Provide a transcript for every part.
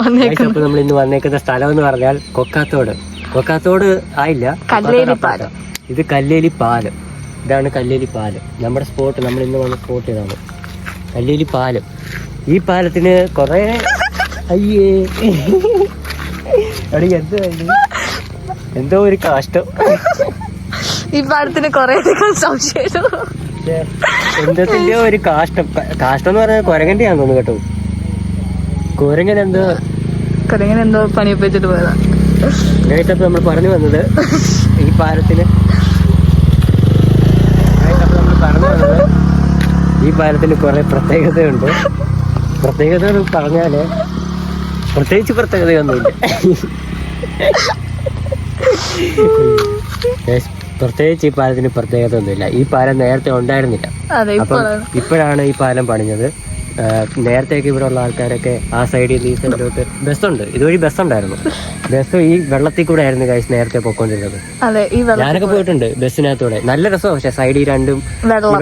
അപ്പൊ നമ്മൾ ഇന്ന് വന്നേക്കുന്ന സ്ഥലം എന്ന് പറഞ്ഞാൽ കൊക്കാത്തോട് ആയില്ല, ഇത് കല്ലേലി പാലം. ഇതാണ് കല്ലേലി പാലം, നമ്മുടെ സ്പോട്ട്. നമ്മൾ ഇന്ന് വന്ന സ്പോട്ട് ഇതാണ് കല്ലേലി പാലം. ഈ പാലത്തിന് കൊറേ എന്തോ ഒരു കാഷ്ടം. ഈ പാലത്തിന് കൊറേ സംശയം, എന്തോ ഒരു കാഷ്ടം എന്ന് പറഞ്ഞാൽ കുരങ്ങന്റെ ആണെന്ന് തോന്നുന്നു കേട്ടോ. കുരങ്ങനെന്തോ പണിയൊപ്പിച്ചിട്ട് പോയതാ. അപ്പൊ നമ്മൾ പറഞ്ഞു വന്നത് ഈ പാലത്തിന് കുറെ പ്രത്യേകതയുണ്ട്. പ്രത്യേകത എന്ന് പറഞ്ഞാല് പ്രത്യേകിച്ച് പ്രത്യേകതയൊന്നുമില്ല. പ്രത്യേകിച്ച് ഈ പാലത്തിന് പ്രത്യേകത ഒന്നുമില്ല. ഈ പാലം നേരത്തെ ഉണ്ടായിരുന്നില്ല, അപ്പം ഇപ്പോഴാണ് ഈ പാലം പണിഞ്ഞത്. നേരത്തേക്ക് ഇവിടെ ഉള്ള ആൾക്കാരൊക്കെ ആ സൈഡിൽ നിന്ന് ഈ സൈഡിലോട്ട് ബസ്സുണ്ട്, ഇതുവഴി ബസ്സുണ്ടായിരുന്നു. ബസ് ഈ വെള്ളത്തിൽ കൂടെ ആയിരുന്നു ഗൈസ് നേരത്തെ പോയിക്കൊണ്ടിരുന്നത്. ഞാനൊക്കെ പോയിട്ടുണ്ട് ബസ്സിനകത്തൂടെ, നല്ല രസമാണ്. പക്ഷെ സൈഡിൽ രണ്ടും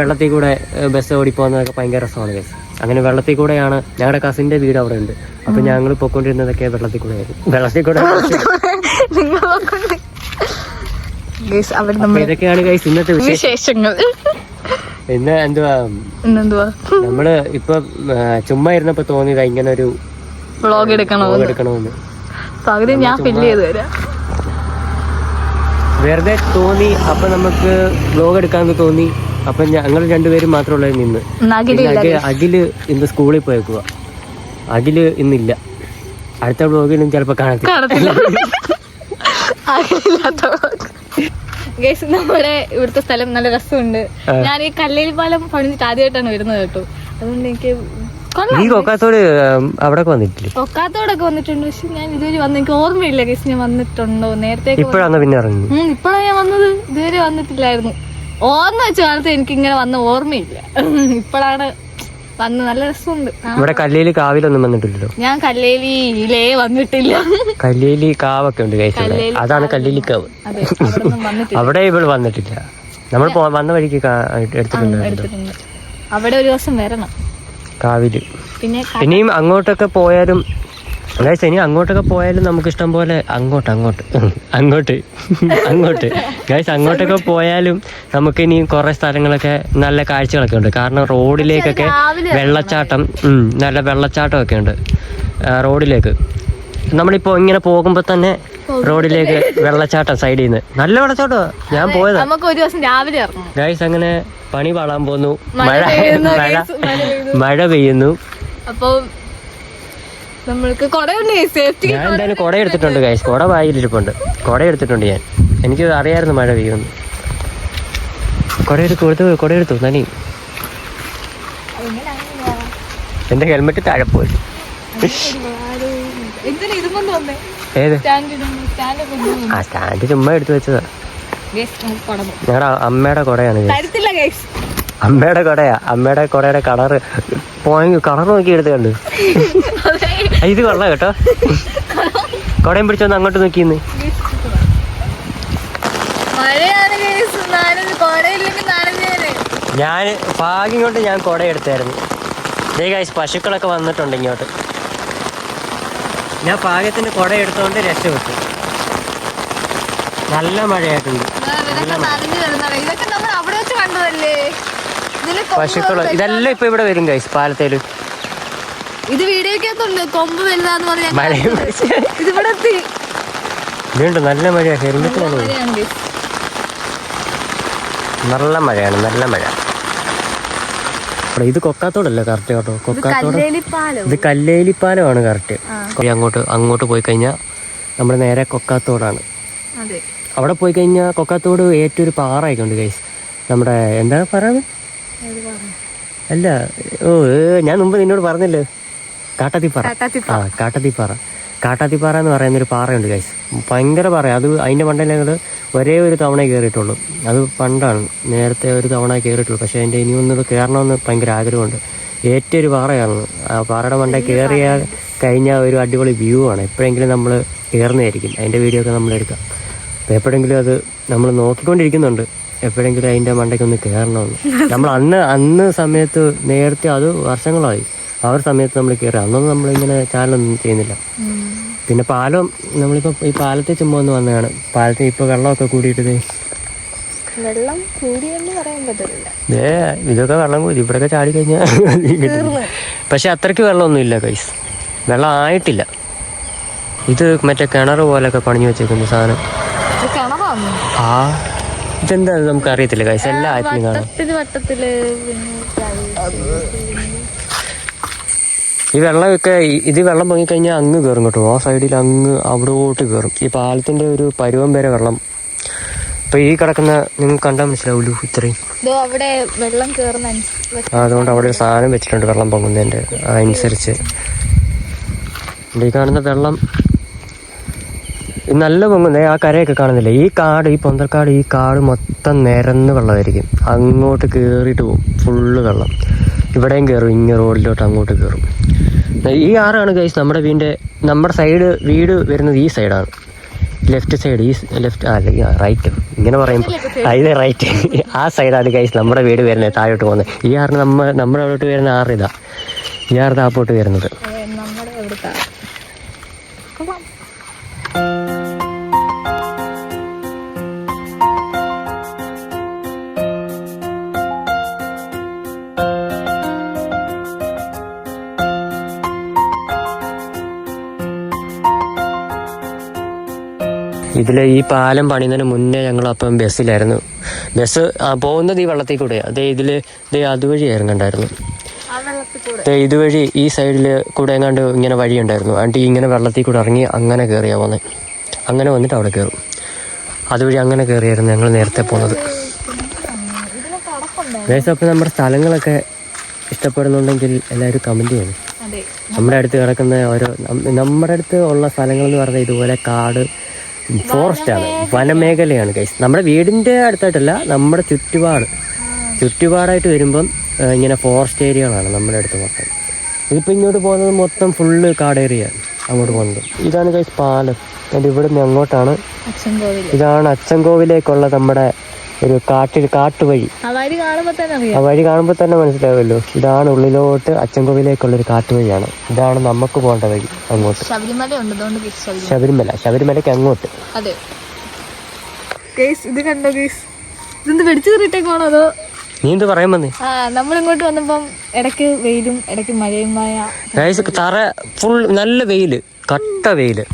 വെള്ളത്തിൽ കൂടെ ബസ് ഓടിപ്പോകുന്നതൊക്കെ ഭയങ്കര രസമാണ് ഗൈസ്. അങ്ങനെ വെള്ളത്തിൽ കൂടെയാണ് ഞങ്ങളുടെ കസിന്റെ വീട് അവിടെ ഉണ്ട്. അപ്പൊ ഞങ്ങൾ പോയിക്കൊണ്ടിരുന്നതൊക്കെ വെള്ളത്തിൽ കൂടെ ആയിരുന്നു. വെള്ളത്തിൽ കൂടെ ഇതൊക്കെയാണ് ഗൈസ് ഇന്നത്തെ വിശേഷങ്ങൾ. പിന്നെ എന്തുവാ നമ്മള് ഇപ്പൊ ചുമ്മാ ഇരുന്നപ്പോ തോന്നിയതാ ഇങ്ങനെ ഒരു വ്ളോഗ് എടുക്കണമെന്ന്. വെറുതെ തോന്നി, അപ്പൊ നമുക്ക് വ്ളോഗ് എടുക്കാന്ന് തോന്നി. അപ്പൊ ഞങ്ങൾ രണ്ടുപേരും മാത്രമുള്ള നിന്ന്. അഖില് ഇന്ന് സ്കൂളിൽ പോയേക്കുക. അഖില് ഇന്നില്ല. അടുത്ത വ്ളോഗിലും ചിലപ്പോ കാണത്തില്ല. നമ്മുടെ ഇവിടുത്തെ സ്ഥലം നല്ല രസമുണ്ട്. ഞാൻ ഈ കല്ലേലി പാലം പണിഞ്ഞിട്ട് ആദ്യമായിട്ടാണ് വരുന്നത് കേട്ടോ. അതുകൊണ്ട് എനിക്ക് അവിടെ വന്നിട്ടില്ല. കൊക്കാത്തോടൊക്കെ വന്നിട്ടുണ്ട്, പക്ഷെ ഞാൻ ഇതുവരെ വന്ന് എനിക്ക് ഓർമ്മയില്ല കേസ് ഞാൻ വന്നിട്ടുണ്ടോ. നേരത്തെ ഇപ്പോഴാണ് ഞാൻ വന്നത്, ഇതുവരെ വന്നിട്ടില്ലായിരുന്നു. ഓർമ്മ വെച്ച കാലത്ത് എനിക്ക് ഇങ്ങനെ വന്ന ഓർമ്മയില്ല. ഇപ്പോഴാണ് വന്ന്. നല്ല രസമുണ്ട്. ഇവിടെ കല്ലേലി കാവിലൊന്നും വന്നിട്ടില്ലല്ലോ. ഞാൻ കല്ലേലിയിലേ വന്നിട്ടില്ല. കല്ലേലി കാവൊക്കെ ഉണ്ട്, അതാണ് കല്ലേലി കാവ്. അവിടെ ഇവള് വന്നിട്ടില്ല. നമ്മൾ വന്ന വഴിക്ക് എടുത്തിട്ടുണ്ട്. അവിടെ ഒരു ദിവസം വരണം കാവില്. ഇനിയും അങ്ങോട്ടൊക്കെ പോയാലും ഇനി അങ്ങോട്ടൊക്കെ പോയാലും നമുക്ക് ഇഷ്ടം പോലെ അങ്ങോട്ടൊക്കെ പോയാലും നമുക്ക് ഇനി കുറെ സ്ഥലങ്ങളൊക്കെ നല്ല കാഴ്ചകളൊക്കെ ഉണ്ട്. കാരണം റോഡിലേക്കൊക്കെ നല്ല വെള്ളച്ചാട്ടമൊക്കെ ഉണ്ട് റോഡിലേക്ക്. നമ്മളിപ്പോ ഇങ്ങനെ പോകുമ്പോ തന്നെ റോഡിലേക്ക് വെള്ളച്ചാട്ടം സൈഡിൽ നിന്ന് നല്ല വെള്ളച്ചാട്ടമാണ്. ഞാൻ പോയതാ. ഗൈസ് അങ്ങനെ പണി പാളാൻ പോന്നു. മഴ പെയ്യുന്നു. അപ്പൊ ഞാൻ എന്തായാലും കുട എടുത്തിട്ടുണ്ട് ഗൈസ്. കുട വായിലിരിപ്പുണ്ട്. കുട എടുത്തിട്ടുണ്ട് ഞാൻ. എനിക്ക് അറിയായിരുന്നു മഴ പെയ്യുന്നു. കുട എടുത്തു നനി. എന്റെ ഹെൽമെറ്റ് താഴെ പോയി. ഏത് സ്റ്റാൻഡ് ചുമ്മാ എടുത്തു വെച്ചതാ. ഞങ്ങളുടെ അമ്മയുടെ കുടയാണ്. അമ്മയുടെ കുടയാ. അമ്മയുടെ കുടയുടെ കളർ നോക്കി എടുത്ത് കണ്ടു. ഇത് കൊള്ളാം കേട്ടോ. കുടയും പിടിച്ചൊന്ന് അങ്ങോട്ട് നോക്കിന്ന്. ഞാൻ ഭാഗ്യം കൊണ്ട് ഞാൻ കുട എടുത്തായിരുന്നു. പശുക്കളൊക്കെ വന്നിട്ടുണ്ട് ഇങ്ങോട്ട്. ഞാൻ പാകത്തിന് കുട എടുത്തോണ്ട് രക്ഷപ്പെട്ടു. നല്ല മഴയായിട്ടുണ്ട്. പശുക്കള് ഇതെല്ലാം ഇപ്പൊ ഇവിടെ വരും ഗൈസ് പാലത്തേല്. ഇത് വീഡിയോക്കകത്തുണ്ട്. കൊമ്പ് വലുതാന്ന് പറഞ്ഞ വീണ്ടും നല്ല മഴ. ഹെൽമെറ്റ് നല്ല മഴയാണ്. നല്ല മഴ. ഇത് കൊക്കാത്തോടല്ല കറക്റ്റ് കേട്ടോ. ഇത് കല്ലേലിപ്പാലമാണ് കറക്റ്റ്. അങ്ങോട്ട് പോയി കഴിഞ്ഞാൽ നമ്മൾ നേരെ കൊക്കാത്തോടാണ്. അവിടെ പോയി കഴിഞ്ഞാൽ കൊക്കാത്തോട് ഏറ്റവും ഒരു പാറയൊക്കെ ഉണ്ട് ഗൈസ്. നമ്മുടെ എന്താ പറയുന്നത് അല്ല ഞാൻ മുമ്പ് നിന്നോട് പറഞ്ഞല്ലോ, കാട്ടാത്തിപ്പാറ. കാട്ടാത്തിപ്പാറ എന്ന് പറയുന്നൊരു പാറയുണ്ട് ഗൈസ്. ഭയങ്കര പാറ. അത് അതിൻ്റെ മണ്ടയിൽ ഞങ്ങൾ ഒരേ ഒരു തവണ കയറിയിട്ടുള്ളൂ. അത് പണ്ടാണ്, നേരത്തെ ഒരു തവണ കയറിയിട്ടുള്ളൂ. പക്ഷേ അതിൻ്റെ ഇനി ഒന്നുകൂടെ കയറണമെന്ന് ഭയങ്കര ആഗ്രഹമുണ്ട്. ഏറ്റവും ഒരു പാറയാണ്. ആ പാറയുടെ മണ്ടയിൽ കയറിയാൽ കഴിഞ്ഞാൽ ഒരു അടിപൊളി വ്യൂ ആണ്. എപ്പോഴെങ്കിലും നമ്മൾ കയറുന്നതായിരിക്കും. അതിൻ്റെ വീഡിയോ ഒക്കെ നമ്മൾ എടുക്കാം. അപ്പോൾ എപ്പോഴെങ്കിലും അത് നമ്മൾ നോക്കിക്കൊണ്ടിരിക്കുന്നുണ്ട്. എപ്പോഴെങ്കിലും അതിൻ്റെ മണ്ടയ്ക്കൊന്ന് കയറണമെന്ന്. നമ്മൾ അന്ന് സമയത്ത് നേരത്തെ അത് വർഷങ്ങളായി ആ ഒരു സമയത്ത് നമ്മൾ കയറി. അന്നൊന്നും നമ്മളിങ്ങനെ ചാനലൊന്നും ചെയ്യുന്നില്ല. പിന്നെ പാലം നമ്മളിപ്പോൾ ഈ പാലത്തെ ചുമ്മാ ഒന്ന് വന്നതാണ്. പാലത്തിൽ ഇപ്പോൾ വെള്ളമൊക്കെ കൂടിയിട്ട് വെള്ളം കൂടിയെന്ന് പറയാൻ പറ്റില്ല. ഇതൊക്കെ വെള്ളം കൂടി ഇവിടെയൊക്കെ ചാടി കഴിഞ്ഞാൽ പക്ഷെ അത്രയ്ക്ക് വെള്ളമൊന്നും ഇല്ല ഗൈസ്, വെള്ളം ആയിട്ടില്ല. ഇത് മറ്റേ കിണർ പോലെയൊക്കെ പണിഞ്ഞു വെച്ചേക്കുന്ന സാധനം. ആ ഇതെന്താ നമുക്ക് അറിയത്തില്ല ഗൈസ്, എല്ലാ ആറ്റിലും കാണാം. ഈ വെള്ളമൊക്കെ ഇത് വെള്ളം പൊങ്ങിക്കഴിഞ്ഞാൽ അങ്ങ് കയറും കേട്ടോ. ആ സൈഡിൽ അങ്ങ് അവിടോട്ട് കയറും. ഈ പാലത്തിന്റെ ഒരു പരുവം വരെ വെള്ളം. ഇപ്പൊ ഈ കിടക്കുന്ന നിങ്ങൾക്ക് കണ്ടാൽ മനസ്സിലാവൂലൂ ഇത്രയും. അതുകൊണ്ട് അവിടെ ഒരു സാധനം വെച്ചിട്ടുണ്ട് വെള്ളം പൊങ്ങുന്നതിന്റെ അനുസരിച്ച്. ഈ കാണുന്ന വെള്ളം നല്ല പൊങ്ങുന്നത് ആ കരയൊക്കെ കാണുന്നില്ല. ഈ കാട്, ഈ പൊന്തൽക്കാട്, ഈ കാട് മൊത്തം നിരന്ന് വെള്ളമായിരിക്കും. അങ്ങോട്ട് കയറിയിട്ട് പോകും ഫുള്ള് വെള്ളം. ഇവിടെയും കയറും, ഇങ്ങനെ റോഡിലോട്ട് അങ്ങോട്ട് കയറും. ഈ ആറാണ് ഗൈസ് നമ്മുടെ വീട് വരുന്നത് ഈ സൈഡാണ്. ലെഫ്റ്റ് സൈഡ്, ഈ ലെഫ്റ്റ് റൈറ്റ് ഇങ്ങനെ പറയുമ്പോൾ അതിലെ റൈറ്റ് ആ സൈഡാണ് ഗൈസ് നമ്മുടെ വീട് വരുന്നത്, താഴോട്ട് പോകുന്നത്. ഈ ആറിന് നമ്മുടെ അവിടോട്ട് വരുന്ന ആറ് ഇതാ. ഈ ആറ് താപ്പോട്ട് വരുന്നത്. ഇതിൽ ഈ പാലം പണിയുന്നതിന് മുന്നേ ഞങ്ങളപ്പം ബസ്സിലായിരുന്നു. ബസ് പോകുന്നത് ഈ വെള്ളത്തിൽ കൂടെ. ഇതിൽ അതുവഴിയായിരുന്നു കണ്ടായിരുന്നു. ഇതുവഴി ഈ സൈഡിൽ കൂടെ എങ്ങാണ്ട് ഇങ്ങനെ വഴി ഉണ്ടായിരുന്നു. എന്നിട്ട് ഇങ്ങനെ വെള്ളത്തിൽ കൂടെ ഇറങ്ങി അങ്ങനെ കയറിയാ പോകുന്നത്. അങ്ങനെ വന്നിട്ട് അവിടെ കയറും. അതുവഴി അങ്ങനെ കയറിയായിരുന്നു ഞങ്ങൾ നേരത്തെ പോകുന്നത്. അപ്പം നമ്മുടെ സ്ഥലങ്ങളൊക്കെ ഇഷ്ടപ്പെടുന്നുണ്ടെങ്കിൽ എല്ലാവരും കമൻറ്റ് ചെയ്യണം. നമ്മുടെ അടുത്ത് കിടക്കുന്ന നമ്മുടെ അടുത്ത് ഉള്ള സ്ഥലങ്ങൾ എന്ന് പറഞ്ഞാൽ ഇതുപോലെ കാട്, ഫോറസ്റ്റാണ്, വനമേഖലയാണ് ഗൈസ്. നമ്മുടെ വീടിൻ്റെ അടുത്തായിട്ടല്ല, നമ്മുടെ ചുറ്റുപാടായിട്ട് വരുമ്പം ഇങ്ങനെ ഫോറസ്റ്റ് ഏരിയകളാണ് നമ്മുടെ അടുത്ത് മൊത്തം. ഇതിപ്പോൾ ഇങ്ങോട്ട് പോകുന്നത് മൊത്തം ഫുള്ള് കാട് ഏരിയ അങ്ങോട്ട് പോകുന്നത്. ഇതാണ് ഗൈസ് പാലം. അതിൻ്റെ ഇവിടെ നിന്ന് അങ്ങോട്ടാണ്. ഇതാണ് അച്ചൻകോവിലേക്കുള്ള നമ്മുടെ ഒരു കാട്ടുവഴി. ആ വഴി കാണുമ്പോൾ തന്നെ മനസ്സിലാവുമല്ലോ. ഇതാണ് ഉള്ളിലോട്ട് അച്ചൻകോവിലേക്കുള്ളൊരു കാട്ടുവഴിയാണ്. ഇതാണ് നമുക്ക് പോകേണ്ട വഴി അങ്ങോട്ട്. ശബരിമലയ്ക്ക് അങ്ങോട്ട്. നീ എന്ത് പറയാൻ വന്നേ? നമ്മളിങ്ങോട്ട് വന്നപ്പം ഇടയ്ക്ക് വെയിലും ഇടയ്ക്ക് മഴയും. തറ ഫുൾ നല്ല വെയില്, കട്ട വെയില്,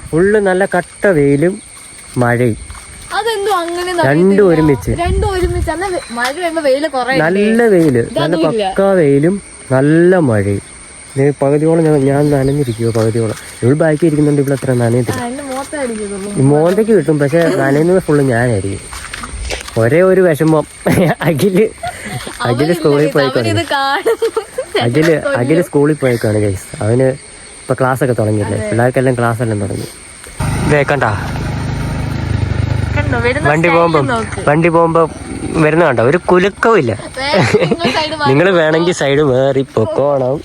ഫുള്ള് നല്ല കട്ട വെയിലും മഴയും രണ്ടും ഒരുമിച്ച്. നല്ല വെയില്, നല്ല പക്ക വെയിലും നല്ല മഴയും. പകുതിയോളം ഞാൻ നനഞ്ഞിരിക്കുവോ പകുതിയോളം. ഇവിടെ ബാക്കി ഇരിക്കുന്നുണ്ട്. ഇവിടെ അത്ര നനയത്തില്ല. മോന്തയ്ക്ക് കിട്ടും, പക്ഷെ നനയുന്നത് ഫുള്ള് ഞാനായിരിക്കും. ഒരേ ഒരു വിഷമം, അഖില് സ്കൂളിൽ പോയേക്കാണ്. അഖില് സ്കൂളിൽ പോയേക്കാണ് ഗൈസ്. അവന് ഇപ്പൊ ക്ലാസ് ഒക്കെ തുടങ്ങിയില്ലേ, പിള്ളേർക്കെല്ലാം ക്ലാസ് എല്ലാം തുടങ്ങി. കേക്കണ്ട വണ്ടി പോകുമ്പോ വരുന്ന കണ്ടോ, ഒരു കുലുക്കവും ഇല്ല. നിങ്ങൾ വേണമെങ്കിൽ സൈഡ് വേറി പൊക്കോണം.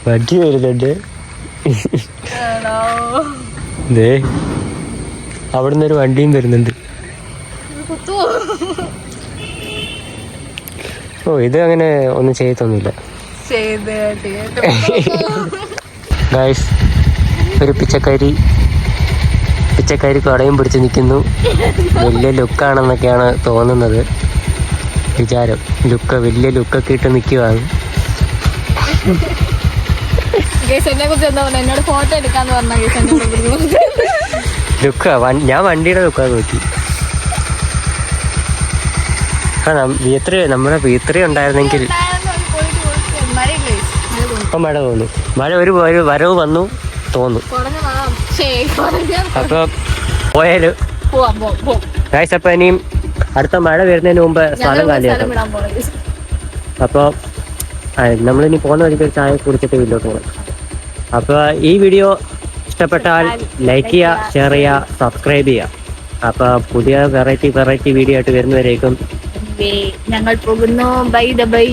വണ്ടി വരുന്നുണ്ട്. അവിടുന്ന് ഒരു വണ്ടിയും വരുന്നുണ്ട്. ഇത് അങ്ങനെ ഒന്നും ചെയ്യത്തൊന്നുമില്ല ഗൈസ്. ഒരു പിച്ചക്കാരി കടയും പിടിച്ച് നിൽക്കുന്നു. വലിയ ലുക്കാണെന്നൊക്കെയാണ് തോന്നുന്നത്, വിചാരം. വലിയ ലുക്കൊക്കെ ഇട്ട് നിൽക്കുവാണ്. ലുക്കാ, ഞാൻ വണ്ടിയുടെ ലുക്കാ നോക്കി. നമ്മുടെ V3 ഉണ്ടായിരുന്നെങ്കിൽ. ഇപ്പം മഴ തോന്നുന്നു. മഴ ഒരു വരവ് വന്നു തോന്നുന്നു. അപ്പൊ പോയാല് ഗൈസ്, അപ്പൊ ഇനിയും അടുത്ത മഴ വരുന്നതിന് മുമ്പ് സ്ഥലം കാലിയാക്കാം. അപ്പോൾ നമ്മളിനി പോകുന്ന വഴിക്ക് ഒരു ചായ കുടിച്ചിട്ട് വീട്ടിലോട്ട് പോകണം. അപ്പോൾ ഈ വീഡിയോ ഇഷ്ടപ്പെട്ടാൽ ലൈക്ക് ചെയ്യുക, ഷെയർ ചെയ്യുക, സബ്സ്ക്രൈബ് ചെയ്യുക. അപ്പോൾ പുതിയ വെറൈറ്റി വീഡിയോ ആയിട്ട് വരുന്നവരേക്കും ഞങ്ങൾ പോകുന്നു. ബൈ.